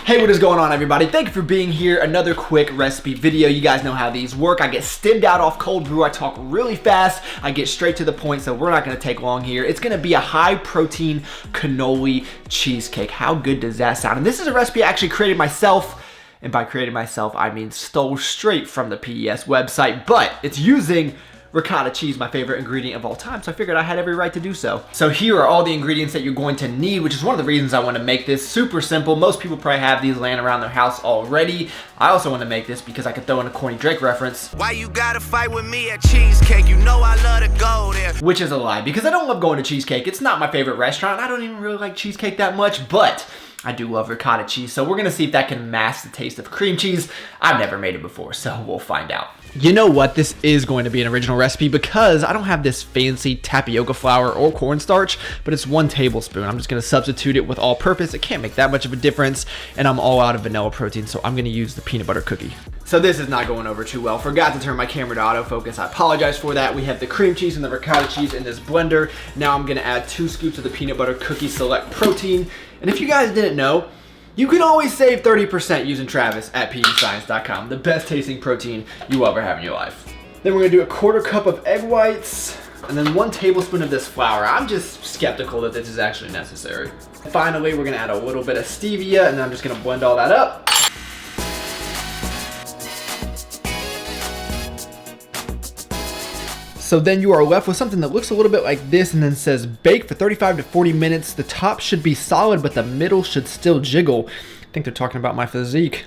Hey, what is going on, everybody? Thank you for being here. Another quick recipe video. You guys know how these work. I get stemmed out off cold brew. I talk really fast. I get straight to the point, so we're not going to take long here. It's going to be a high protein cannoli cheesecake. How good does that sound? And this is a recipe I actually created myself. And by creating myself, I mean stole straight from the PES website, but it's using ricotta cheese, my favorite ingredient of all time, so I figured I had every right to do so. So here are all the ingredients that you're going to need, which is one of the reasons I want to make this super simple. Most people probably have these laying around their house already. I also want to make this because I could throw in a corny Drake reference. Why you gotta fight with me at Cheesecake? You know I love to go there. Which is a lie, because I don't love going to Cheesecake. It's not my favorite restaurant. I don't even really like cheesecake that much, but I do love ricotta cheese, so we're gonna see if that can mask the taste of cream cheese. I've never made it before, so we'll find out. You know what? This is going to be an original recipe because I don't have this fancy tapioca flour or cornstarch, but it's 1 tablespoon. I'm just gonna substitute it with all-purpose. It can't make that much of a difference, and I'm all out of vanilla protein, so I'm gonna use the peanut butter cookie. So this is not going over too well. Forgot to turn my camera to autofocus. I apologize for that. We have the cream cheese and the ricotta cheese in this blender. Now I'm gonna add 2 scoops of the peanut butter cookie select protein. And if you guys didn't know, you can always save 30% using Travis at PEScience.com. The best tasting protein you will ever have in your life. Then we're gonna do a 1/4 cup of egg whites and then 1 tablespoon of this flour. I'm just skeptical that this is actually necessary. Finally, we're gonna add a little bit of stevia, and then I'm just gonna blend all that up. So then you are left with something that looks a little bit like this and then says bake for 35 to 40 minutes. The top should be solid, but the middle should still jiggle. I think they're talking about my physique.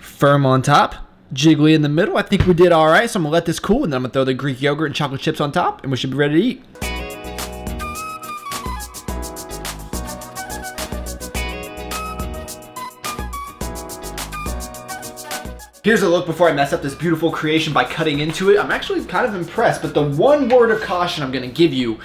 Firm on top, jiggly in the middle. I think we did all right, so I'm gonna let this cool, and then I'm gonna throw the Greek yogurt and chocolate chips on top, and we should be ready to eat. Here's a look before I mess up this beautiful creation by cutting into it. I'm actually kind of impressed, but the one word of caution I'm gonna give you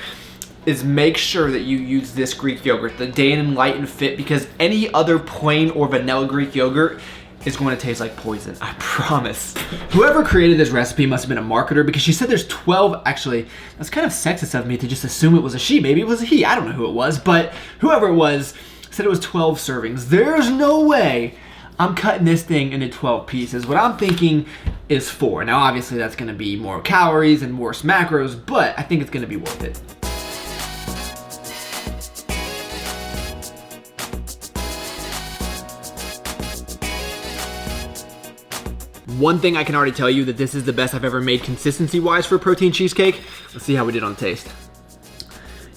is make sure that you use this Greek yogurt, the Dannon Light and Fit, because any other plain or vanilla Greek yogurt is going to taste like poison, I promise. Whoever created this recipe must have been a marketer, because she said there's 12, actually, that's kind of sexist of me to just assume it was a she. Maybe it was a he, I don't know who it was, but whoever it was said it was 12 servings. There's no way I'm cutting this thing into 12 pieces. What I'm thinking is 4. Now, obviously, that's gonna be more calories and worse macros, but I think it's gonna be worth it. One thing I can already tell you that this is the best I've ever made consistency-wise for a protein cheesecake. Let's see how we did on taste.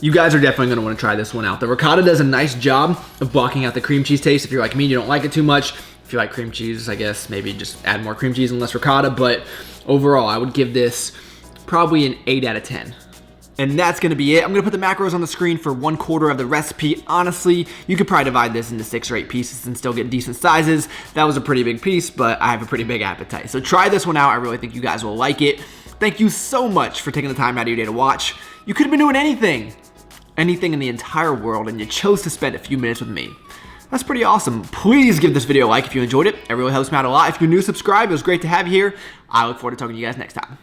You guys are definitely gonna wanna try this one out. The ricotta does a nice job of blocking out the cream cheese taste. If you're like me, you don't like it too much. If you like cream cheese, I guess maybe just add more cream cheese and less ricotta, but overall, I would give this probably an 8 out of 10. And that's gonna be it. I'm gonna put the macros on the screen for 1/4 of the recipe. Honestly, you could probably divide this into 6 or 8 pieces and still get decent sizes. That was a pretty big piece, but I have a pretty big appetite. So try this one out. I really think you guys will like it. Thank you so much for taking the time out of your day to watch. You could have been doing anything in the entire world, and you chose to spend a few minutes with me. That's pretty awesome. Please give this video a like if you enjoyed it. It really helps me out a lot. If you're new, subscribe. It was great to have you here. I look forward to talking to you guys next time.